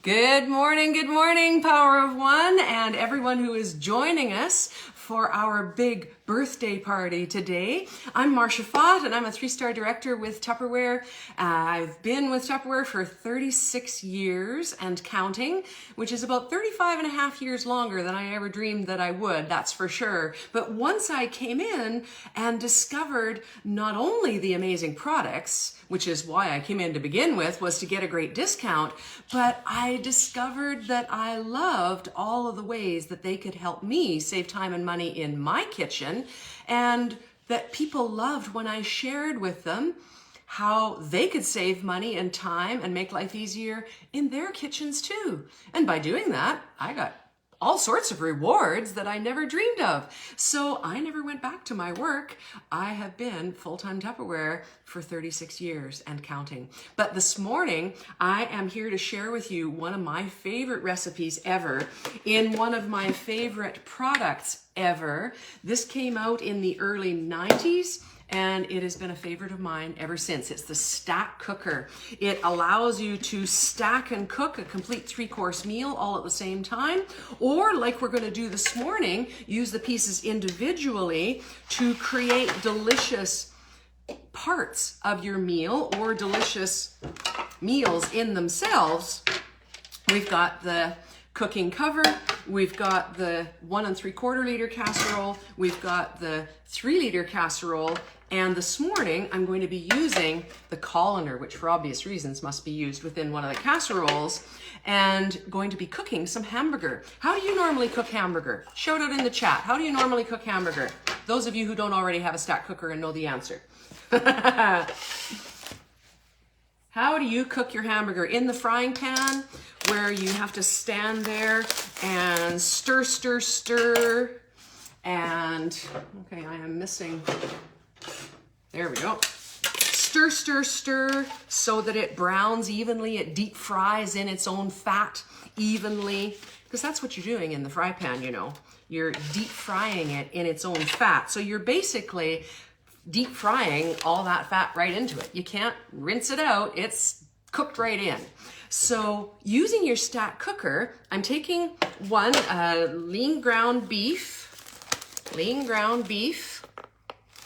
Good morning, Power of One, and everyone who is joining us for our big birthday party today. I'm Marcia Fott, and I'm a 3-star director with Tupperware. I've been with Tupperware for 36 years and counting, which is about 35 and a half years longer than I ever dreamed that I would, that's for sure. But once I came in and discovered not only the amazing products, which is why I came in to begin with, was to get a great discount, but I discovered that I loved all of the ways that they could help me save time and money in my kitchen, and that people loved when I shared with them how they could save money and time and make life easier in their kitchens too. And by doing that, I got all sorts of rewards that I never dreamed of. So I never went back to my work. I have been full-time Tupperware for 36 years and counting. But this morning, I am here to share with you one of my favorite recipes ever in one of my favorite products ever. This came out in the early 90s. And it has been a favorite of mine ever since. It's the stack cooker. It allows you to stack and cook a complete 3-course meal all at the same time, or like we're going to do this morning, use the pieces individually to create delicious parts of your meal or delicious meals in themselves. We've got the cooking cover, we've got the 1 3/4 liter casserole, we've got the 3-liter casserole, and this morning I'm going to be using the colander, which for obvious reasons must be used within one of the casseroles, and going to be cooking some hamburger. How do you normally cook hamburger? Shout out in the chat. How do you normally cook hamburger? Those of you who don't already have a stack cooker and know the answer. How do you cook your hamburger? In the frying pan, where you have to stand there and stir, stir, stir. And, okay, I am missing, there we go. Stir, stir, stir, so that it browns evenly. It deep fries in its own fat evenly, because that's what you're doing in the fry pan, you know. You're deep frying it in its own fat. So you're basically deep frying all that fat right into it. You can't rinse it out. It's cooked right in. So using your stack cooker, I'm taking one lean ground beef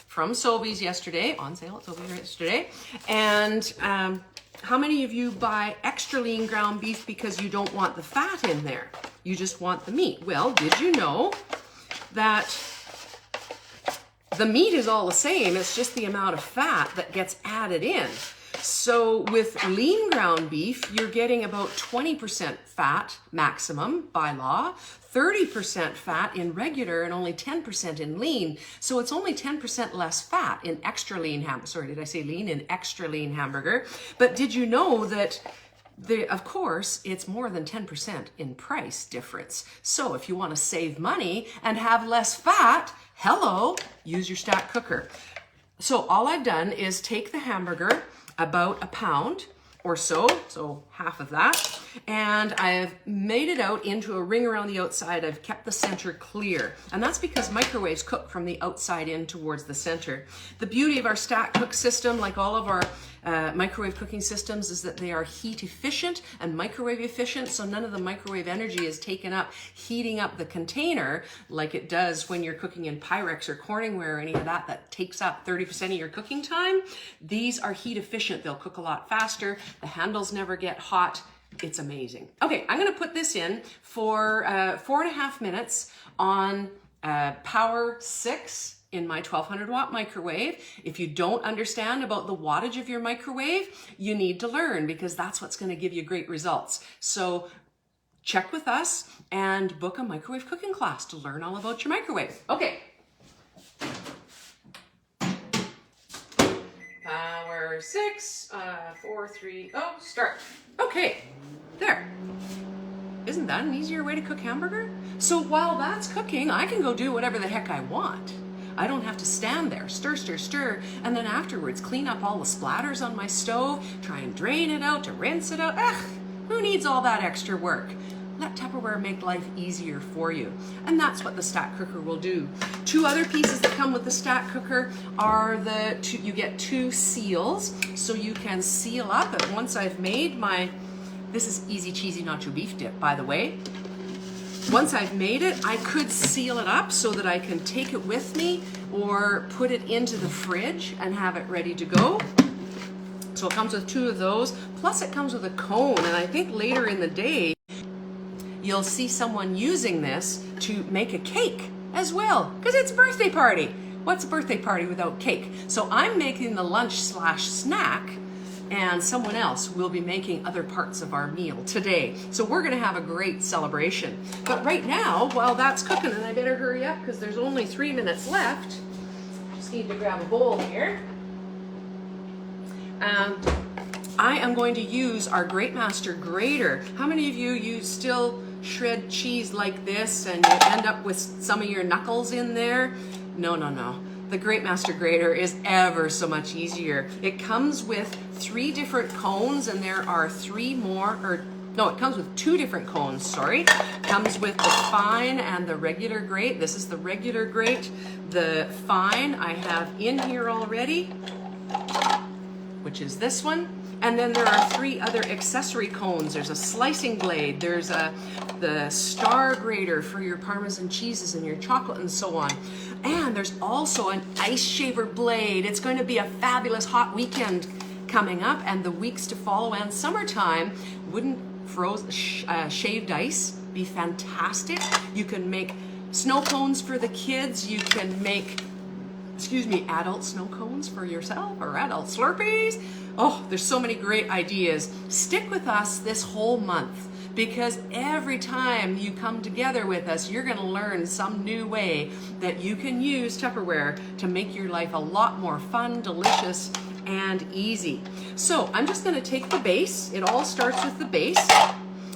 from Sobeys yesterday, on sale at Sobeys yesterday. And how many of you buy extra lean ground beef because you don't want the fat in there? You just want the meat. Well, did you know that the meat is all the same? It's just the amount of fat that gets added in. So with lean ground beef, you're getting about 20% fat maximum by law, 30% fat in regular, and only 10% in lean. So it's only 10% less fat in extra lean hamburger. Sorry, did I say lean? In extra lean hamburger. But did you know that of course, it's more than 10% in price difference. So if you want to save money and have less fat, hello, use your stack cooker. So all I've done is take the hamburger, about a pound or so half of that, and I've made it out into a ring around the outside. I've kept the center clear, and that's because microwaves cook from the outside in towards the center. The beauty of our stack cook system, like all of our microwave cooking systems, is that they are heat efficient and microwave efficient, so none of the microwave energy is taken up heating up the container like it does when you're cooking in Pyrex or Corningware or any of that takes up 30% of your cooking time. These are heat efficient. They'll cook a lot faster. The handles never get hot. It's amazing. Okay, I'm going to put this in for 4.5 minutes on power 6 in my 1200 watt microwave. If you don't understand about the wattage of your microwave, you need to learn, because that's what's going to give you great results. So check with us and book a microwave cooking class to learn all about your microwave. Okay. Power 6, 4, 3, oh, start. Okay, there. Isn't that an easier way to cook hamburger? So while that's cooking, I can go do whatever the heck I want. I don't have to stand there, stir, stir, stir, and then afterwards clean up all the splatters on my stove, try and drain it out, to rinse it out. Ugh, who needs all that extra work? Let Tupperware make life easier for you. And that's what the stack cooker will do. 2 other pieces that come with the stack cooker are you get 2 seals, so you can seal up. And once I've made my This is easy cheesy nacho beef dip, by the way. Once I've made it, I could seal it up so that I can take it with me or put it into the fridge and have it ready to go. So it comes with 2 of those, plus it comes with a cone, and I think later in the day, you'll see someone using this to make a cake as well, because it's a birthday party. What's a birthday party without cake? So I'm making the lunch/snack, and someone else will be making other parts of our meal today. So we're gonna have a great celebration. But right now, while that's cooking, and I better hurry up because there's only 3 minutes left, just need to grab a bowl here. I am going to use our Grate Master grater. How many of you still shred cheese like this and you end up with some of your knuckles in there? No, no, no. The Grate Master grater is ever so much easier. It comes with 3 different cones, and there are 3 more, or no, it comes with 2 different cones, sorry. Comes with the fine and the regular grate. This is the regular grate. The fine I have in here already, which is this one. And then there are 3 other accessory cones. There's a slicing blade, there's the star grater for your Parmesan cheeses and your chocolate and so on. And there's also an ice shaver blade. It's going to be a fabulous hot weekend coming up, and the weeks to follow and summertime. Wouldn't shaved ice be fantastic? You can make snow cones for the kids. You can make, adult snow cones for yourself, or adult Slurpees. Oh, there's so many great ideas. Stick with us this whole month, because every time you come together with us, you're gonna learn some new way that you can use Tupperware to make your life a lot more fun, delicious, and easy. So I'm just gonna take the base. It all starts with the base.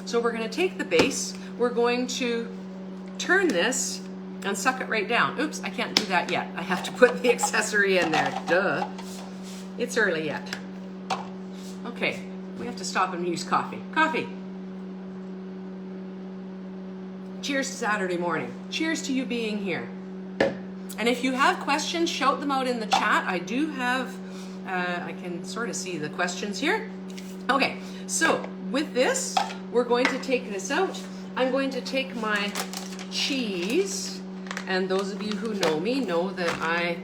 So we're gonna take the base, we're going to turn this and suck it right down. Oops, I can't do that yet. I have to put the accessory in there, duh. It's early yet. Okay, we have to stop and use coffee. Coffee. Cheers to Saturday morning. Cheers to you being here. And if you have questions, shout them out in the chat. I do have, I can sort of see the questions here. Okay, so with this, we're going to take this out. I'm going to take my cheese, and those of you who know me know that I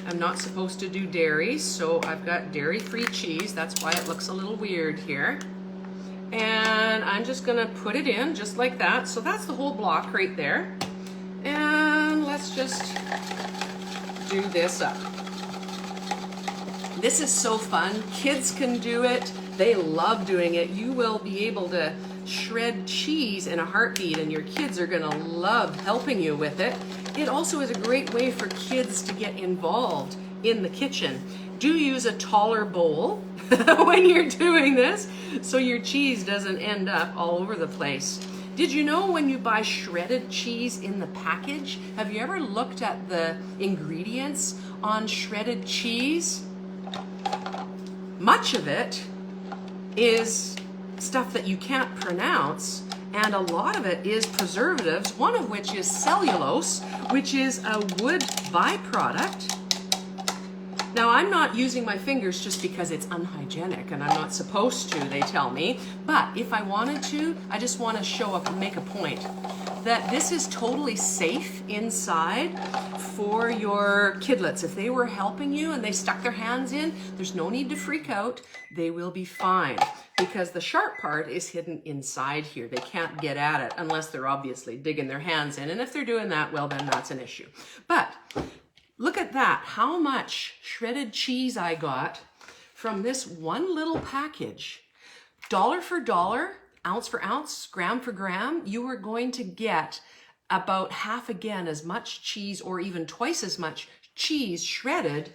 am not supposed to do dairy, so I've got dairy-free cheese. That's why it looks a little weird here. And I'm just gonna put it in just like that. So that's the whole block right there. And let's just do this up. This is so fun. Kids can do it. They love doing it. You will be able to shred cheese in a heartbeat, and your kids are gonna love helping you with it. It also is a great way for kids to get involved in the kitchen. Do use a taller bowl when you're doing this so your cheese doesn't end up all over the place. Did you know when you buy shredded cheese in the package, have you ever looked at the ingredients on shredded cheese? Much of it is stuff that you can't pronounce, and a lot of it is preservatives, one of which is cellulose, which is a wood byproduct. Now, I'm not using my fingers just because it's unhygienic and I'm not supposed to, they tell me, but if I wanted to, I just want to show up and make a point that this is totally safe inside for your kidlets. If they were helping you and they stuck their hands in, there's no need to freak out. They will be fine, because the sharp part is hidden inside here. They can't get at it unless they're obviously digging their hands in. And if they're doing that, well, then that's an issue. But look at that, how much shredded cheese I got from this one little package. Dollar for dollar, ounce for ounce, gram for gram, you are going to get about half again as much cheese, or even twice as much cheese shredded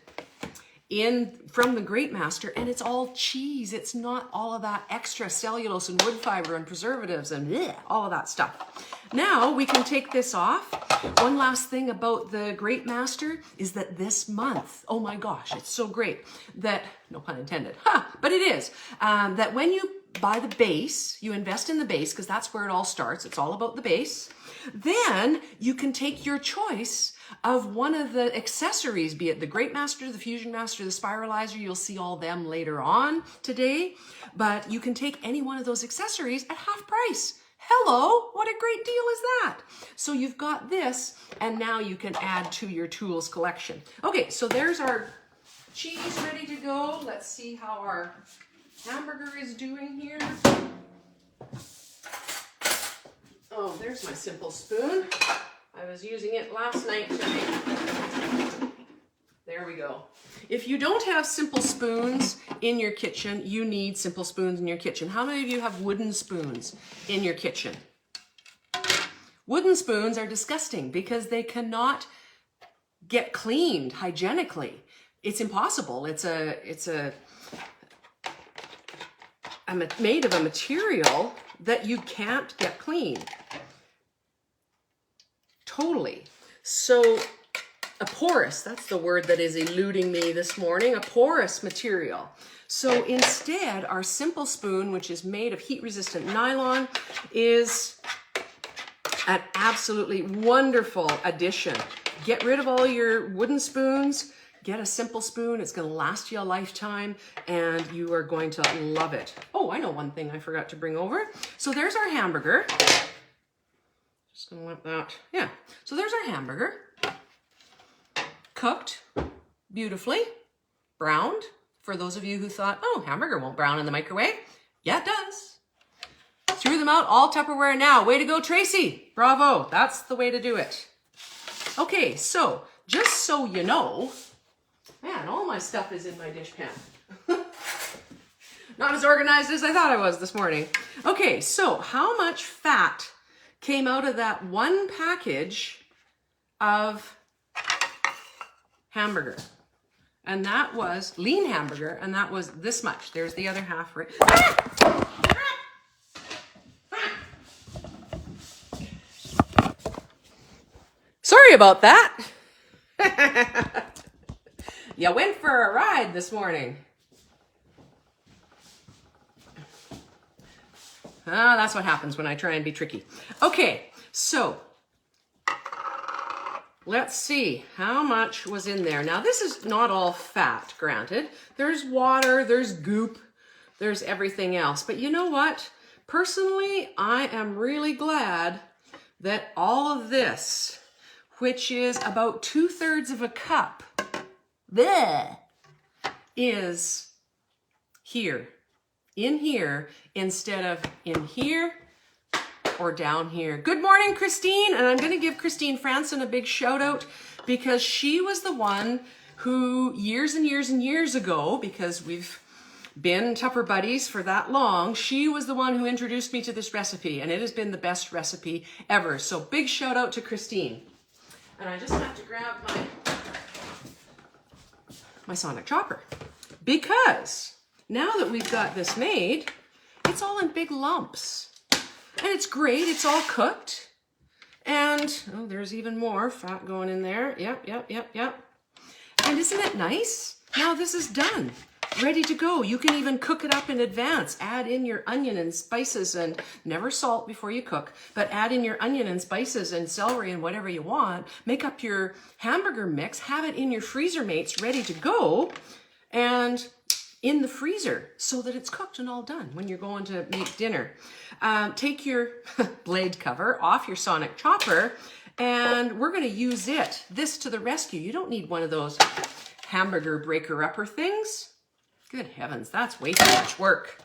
from the Grate Master, and it's all cheese. It's not all of that extra cellulose and wood fiber and preservatives and all of that stuff. Now we can take this off. One last thing about the Grate Master is that this month, oh my gosh, it's so great that, no pun intended, but it is, that when you buy the base, you invest in the base because that's where it all starts. It's all about the base. Then you can take your choice of one of the accessories, be it the Grate Master, the Fusion Master, the Spiralizer. You'll see all them later on today, but you can take any one of those accessories at half price. Hello, what a great deal is that? So you've got this, and now you can add to your tools collection. Okay, so there's our cheese ready to go. Let's see how our hamburger is doing here. Oh, there's my simple spoon. I was using it last night tonight. There we go. If you don't have simple spoons in your kitchen, you need simple spoons in your kitchen. How many of you have wooden spoons in your kitchen? Wooden spoons are disgusting because they cannot get cleaned hygienically. It's impossible. It's made of a material that you can't get clean. Totally. So a porous, that's the word that is eluding me this morning, a porous material. So instead, our simple spoon, which is made of heat-resistant nylon, is an absolutely wonderful addition. Get rid of all your wooden spoons, get a simple spoon. It's going to last you a lifetime, and you are going to love it. Oh, I know one thing I forgot to bring over. So there's our hamburger. Just going to let that, yeah. So there's our hamburger. Cooked beautifully, browned. For those of you who thought, oh, hamburger won't brown in the microwave. Yeah, it does. Threw them out, all Tupperware now. Way to go, Tracy. Bravo. That's the way to do it. Okay, so just so you know, man, all my stuff is in my dish pan. Not as organized as I thought I was this morning. Okay, so how much fat came out of that one package of hamburger? And that was lean hamburger, and that was this much. There's the other half. Right. Sorry about that. You went for a ride this morning. Ah, that's what happens when I try and be tricky. Okay, so let's see how much was in there. Now, this is not all fat, granted. There's water, there's goop, there's everything else. But you know what? Personally, I am really glad that all of this, which is about 2/3 of a cup, bleh, is here, in here, instead of in here or down here. Good morning, Christine. And I'm going to give Christine Franson a big shout out because she was the one who years and years and years ago, because we've been Tupper buddies for that long, she was the one who introduced me to this recipe, and it has been the best recipe ever. So big shout out to Christine. And I just have to grab my sonic chopper, because now that we've got this made, it's all in big lumps. And it's great, it's all cooked. And, oh, there's even more fat going in there. Yep. And isn't it nice? Now this is done, ready to go. You can even cook it up in advance. Add in your onion and spices, and never salt before you cook, but add in your onion and spices and celery and whatever you want. Make up your hamburger mix, have it in your freezer mates ready to go, and in the freezer so that it's cooked and all done when you're going to make dinner. Take your blade cover off your sonic chopper, and we're going to use this to the rescue. You don't need one of those hamburger breaker-upper things. Good heavens, that's way too much work.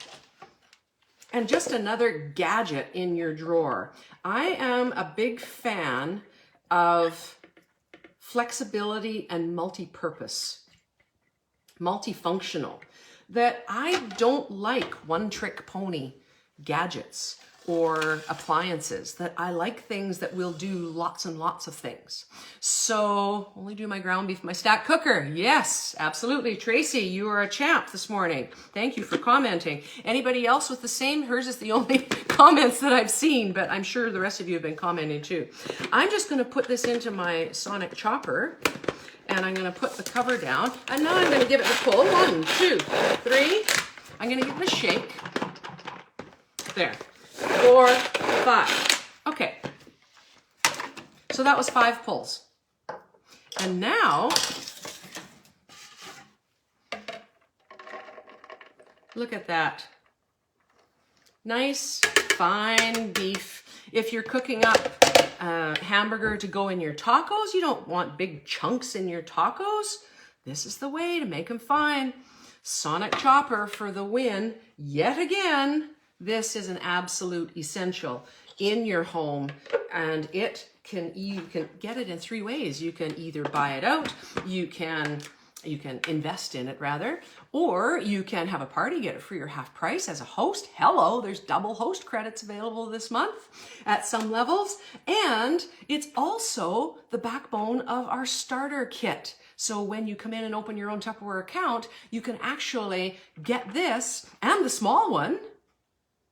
And just another gadget in your drawer. I am a big fan of flexibility and multi-purpose, multifunctional. That I don't like one-trick pony gadgets or appliances, that I like things that will do lots and lots of things. So, only do my ground beef, my stack cooker. Yes, absolutely. Tracy, you are a champ this morning. Thank you for commenting. Anybody else with the same? Hers is the only comments that I've seen, but I'm sure the rest of you have been commenting too. I'm just going to put this into my sonic chopper, and I'm going to put the cover down. And now I'm going to give it a pull. 1, 2, 3. I'm going to give it a shake. There. 4, 5. Okay. So that was 5 pulls. And now, look at that. Nice, fine beef. If you're cooking up hamburger to go in your tacos, you don't want big chunks in your tacos. This is the way to make them fine. Sonic chopper for the win. Yet again, this is an absolute essential in your home, and you can get it in 3 ways. You can either buy it out, you can invest in it rather, or you can have a party, get it free or half price as a host. Hello, there's double host credits available this month at some levels. And it's also the backbone of our starter kit. So when you come in and open your own Tupperware account, you can actually get this and the small one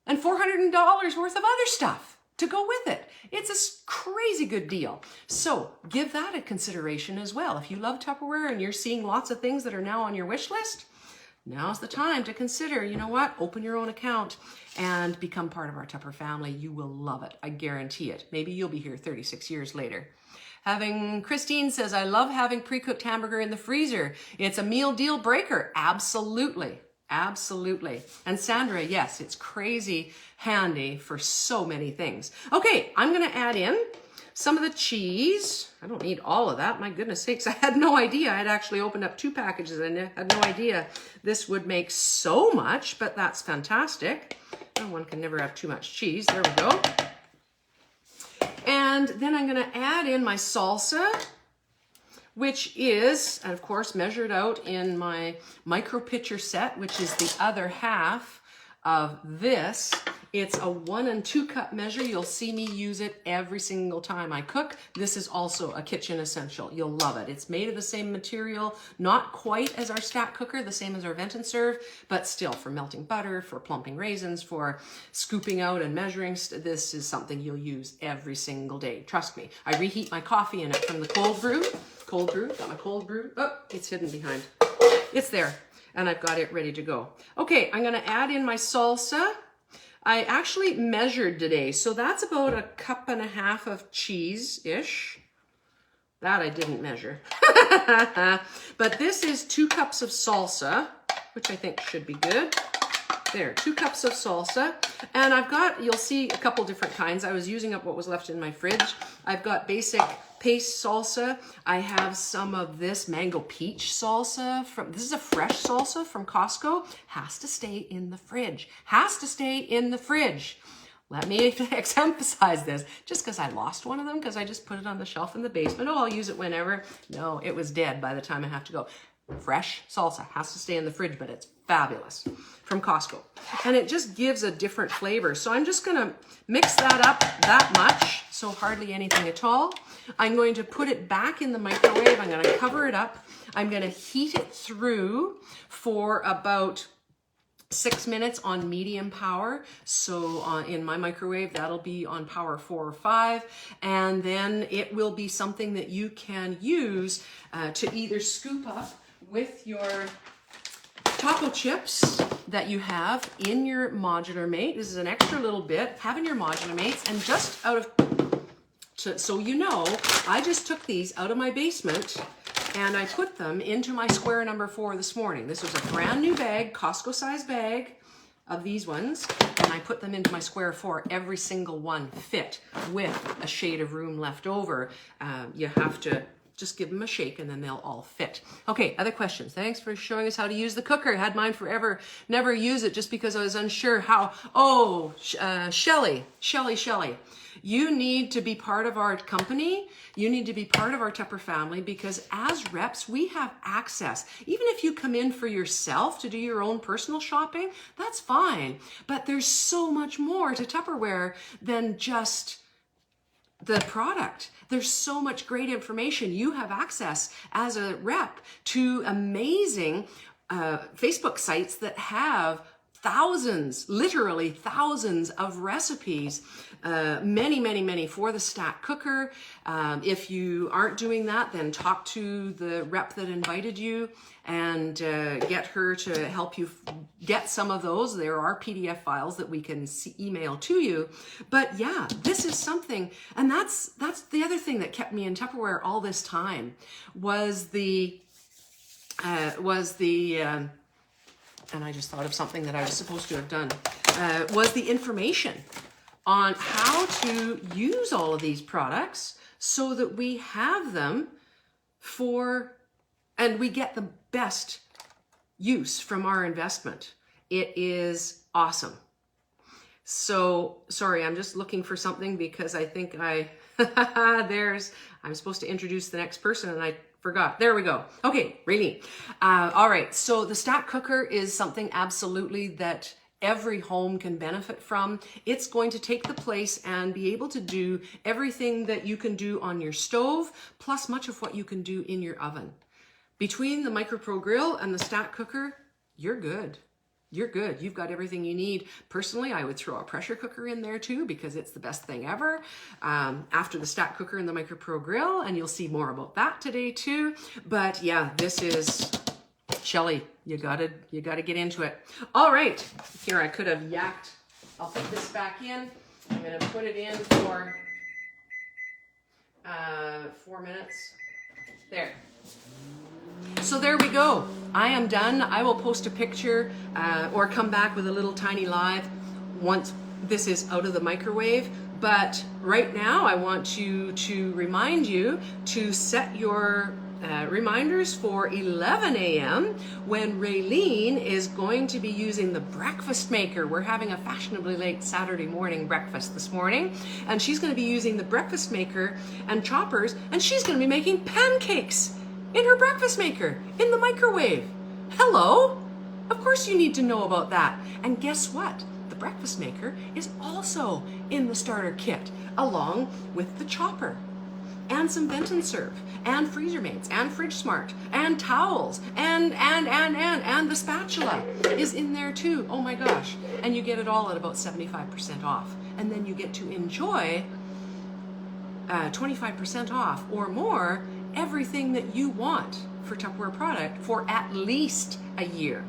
and $400 worth of other stuff to go with it. It's a crazy good deal. So give that a consideration as well. If you love Tupperware and you're seeing lots of things that are now on your wish list, now's the time to consider, you know what, open your own account and become part of our Tupper family. You will love it. I guarantee it. Maybe you'll be here 36 years later. Christine says, I love having pre-cooked hamburger in the freezer. It's a meal deal breaker. Absolutely. Absolutely. And Sandra, yes, it's crazy handy for so many things. Okay, I'm going to add in some of the cheese. I don't need all of that. My goodness sakes, I had no idea. I had actually opened up 2 packages and I had no idea this would make so much, but that's fantastic. Oh, one can never have too much cheese. There we go. And then I'm going to add in my salsa, which is, of course, measured out in my micro pitcher set, which is the other half of this. It's a 1 and 2 cup measure. You'll see me use it every single time I cook. This is also a kitchen essential. You'll love it. It's made of the same material, not quite as our stack cooker, the same as our vent and serve, but still for melting butter, for plumping raisins, for scooping out and measuring. This is something you'll use every single day. Trust me. I reheat my coffee in it from the cold brew. Cold brew, got my cold brew. Oh, it's hidden behind. It's there, and I've got it ready to go. Okay, I'm gonna add in my salsa. I actually measured today, so that's about 1.5 cups of cheese-ish. That I didn't measure. But this is 2 cups of salsa, which I think should be good. There, 2 cups of salsa. And I've got, you'll see a couple different kinds. I was using up what was left in my fridge. I've got basic paste salsa. I have some of this mango peach salsa this is a fresh salsa from Costco. Has to stay in the fridge. Has to stay in the fridge. Let me emphasize this. Just because I lost one of them, because I just put it on the shelf in the basement. Oh, I'll use it whenever. No, it was dead by the time I have to go. Fresh salsa has to stay in the fridge, but it's fabulous from Costco. And it just gives a different flavor. So I'm just gonna mix that up that much, so hardly anything at all. I'm going to put it back in the microwave. I'm gonna cover it up. I'm gonna heat it through for about 6 minutes on medium power. So in my microwave, that'll be on power 4 or 5. And then it will be something that you can use to either scoop up with your taco chips that you have in your modular mate. This is an extra little bit, having your modular mates, and just out of, so you know, I just took these out of my basement and I put them into my square number 4 this morning. This was a brand new bag, Costco size bag of these ones, and I put them into my square 4. Every single one fit with a shade of room left over. You have to just give them a shake and then they'll all fit. Okay, other questions? Thanks for showing us how to use the cooker. I had mine forever, never use it just because I was unsure how. Oh, Shelly. You need to be part of our company. You need to be part of our Tupper family, because as reps, we have access. Even if you come in for yourself to do your own personal shopping, that's fine. But there's so much more to Tupperware than just the product. There's so much great information. You have access as a rep to amazing Facebook sites that have thousands, literally thousands of recipes, many for the stack cooker. If you aren't doing that, then talk to the rep that invited you and get her to help you get some of those. There are PDF files that we can email to you. But yeah, this is something, and that's the other thing that kept me in Tupperware all this time was the and I just thought of something that I was supposed to have done, was the information on how to use all of these products so that we have them and we get the best use from our investment. It is awesome. So, sorry, I'm just looking for something because I think I'm supposed to introduce the next person and I forgot. There we go. Okay, Raylene. All right, so the stack cooker is something absolutely that every home can benefit from. It's going to take the place and be able to do everything that you can do on your stove, plus much of what you can do in your oven. Between the MicroPro grill and the stack cooker, you're good. You're good. You've got everything you need. Personally, I would throw a pressure cooker in there too because it's the best thing ever. After the stack cooker and the MicroPro grill, and you'll see more about that today too. But yeah, this is Shelley. You gotta get into it. All right, here I could have yacked. I'll put this back in. I'm gonna put it in for 4 minutes. There. So there we go. I am done. I will post a picture or come back with a little tiny live once this is out of the microwave. But right now I want to remind you to set your reminders for 11 a.m. when Raylene is going to be using the breakfast maker. We're having a fashionably late Saturday morning breakfast this morning, and she's going to be using the breakfast maker and choppers, and she's going to be making pancakes in her breakfast maker in the microwave. Hello? Of course you need to know about that. And guess what? The breakfast maker is also in the starter kit along with the chopper and some vent and serve and freezer mates and fridge smart and towels and the spatula is in there too. Oh my gosh. And you get it all at about 75% off. And then you get to enjoy 25% off or more everything that you want for Tupperware product for at least a year,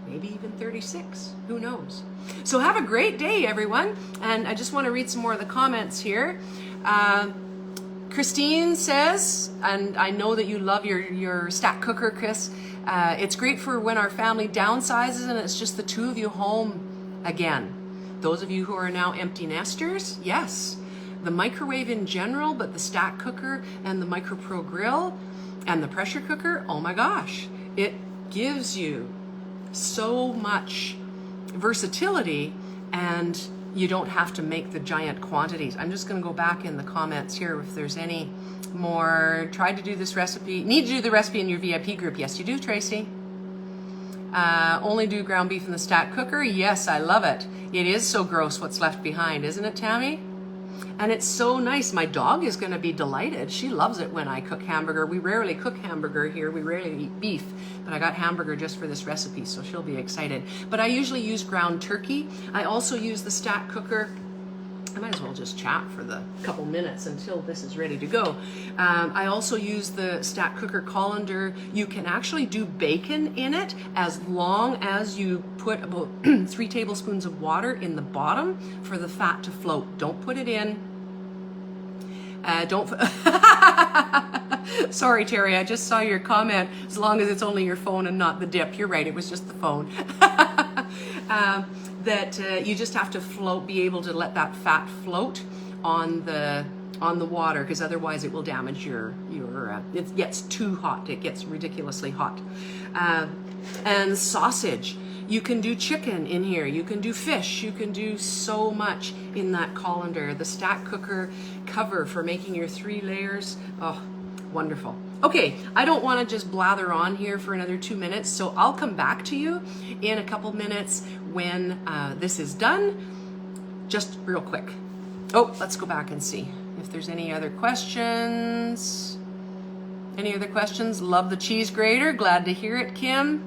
maybe even 36, who knows. So have a great day, everyone. And I just want to read some more of the comments here. Christine says, and I know that you love your stack cooker, Chris. It's great for when our family downsizes and it's just the two of you home again. Those of you who are now empty nesters, yes. The microwave in general, but the stack cooker and the MicroPro grill and the pressure cooker, oh my gosh, it gives you so much versatility and you don't have to make the giant quantities. I'm just going to go back in the comments here if there's any more. Tried to do this recipe. Need to do the recipe in your VIP group. Yes, you do, Tracy. Only do ground beef in the stack cooker. Yes, I love it. It is so gross what's left behind, isn't it, Tammy? And it's so nice. My dog is going to be delighted. She loves it when I cook hamburger. We rarely cook hamburger here. We rarely eat beef. But I got hamburger just for this recipe, so she'll be excited. But I usually use ground turkey. I also use the stack cooker. I might as well just chat for the couple minutes until this is ready to go. I also use the stack cooker colander. You can actually do bacon in it as long as you put about 3 tablespoons of water in the bottom for the fat to float. Don't put it in. Sorry, Terry, I just saw your comment. As long as it's only your phone and not the dip. You're right, it was just the phone. That you just have to be able to let that fat float on the water, because otherwise it will damage your it gets too hot. It gets ridiculously hot. And sausage. You can do chicken in here. You can do fish. You can do so much in that colander. The stack cooker cover for making your 3 layers. Oh, wonderful. Okay, I don't want to just blather on here for another 2 minutes, so I'll come back to you in a couple minutes when this is done. Just real quick. Oh, let's go back and see if there's any other questions. Any other questions? Love the cheese grater. Glad to hear it, Kim.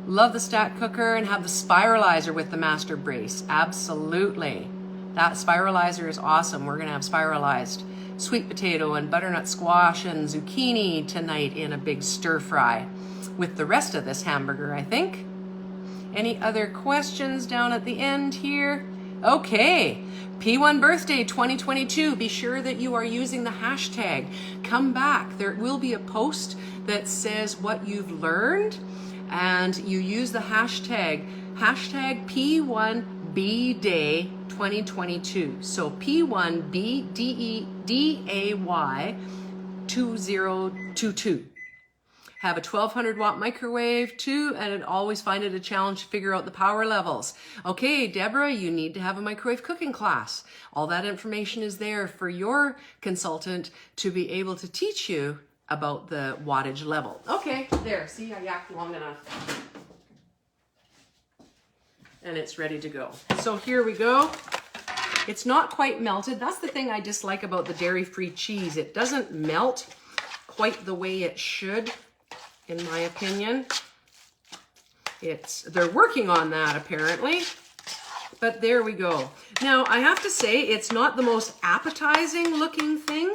Love the stack cooker and have the spiralizer with the master brace. Absolutely. That spiralizer is awesome. We're gonna have spiralized sweet potato and butternut squash and zucchini tonight in a big stir fry with the rest of this hamburger, I think. Any other questions down at the end here? Okay, P1 birthday 2022. Be sure that you are using the hashtag. Come back. There will be a post that says what you've learned, and you use the hashtag P1BDay 2022. So P1BDAY 2022. Have a 1200 watt microwave too, and I'd always find it a challenge to figure out the power levels. Okay, Deborah, you need to have a microwave cooking class. All that information is there for your consultant to be able to teach you about the wattage level. Okay, there, see, I yacked long enough. And it's ready to go. So here we go. It's not quite melted. That's the thing I dislike about the dairy-free cheese. It doesn't melt quite the way it should, in my opinion. They're working on that apparently, but there we go. Now I have to say it's not the most appetizing looking thing.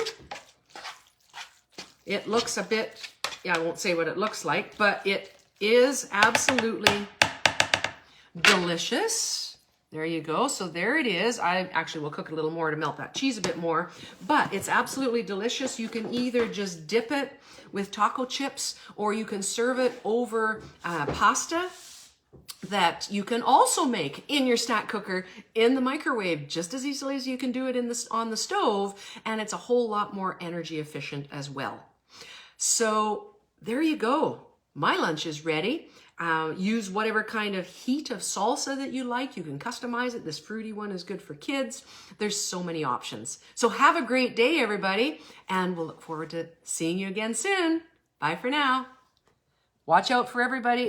It looks a bit, I won't say what it looks like, but it is absolutely delicious. There you go. So there it is. I actually will cook a little more to melt that cheese a bit more, but it's absolutely delicious. You can either just dip it with taco chips, or you can serve it over pasta that you can also make in your stack cooker in the microwave just as easily as you can do it on the stove, and it's a whole lot more energy efficient as well. So there you go. My lunch is ready. Use whatever kind of heat of salsa that you like. You can customize it. This fruity one is good for kids. There's so many options. So have a great day, everybody, and we'll look forward to seeing you again soon. Bye for now. Watch out for everybody.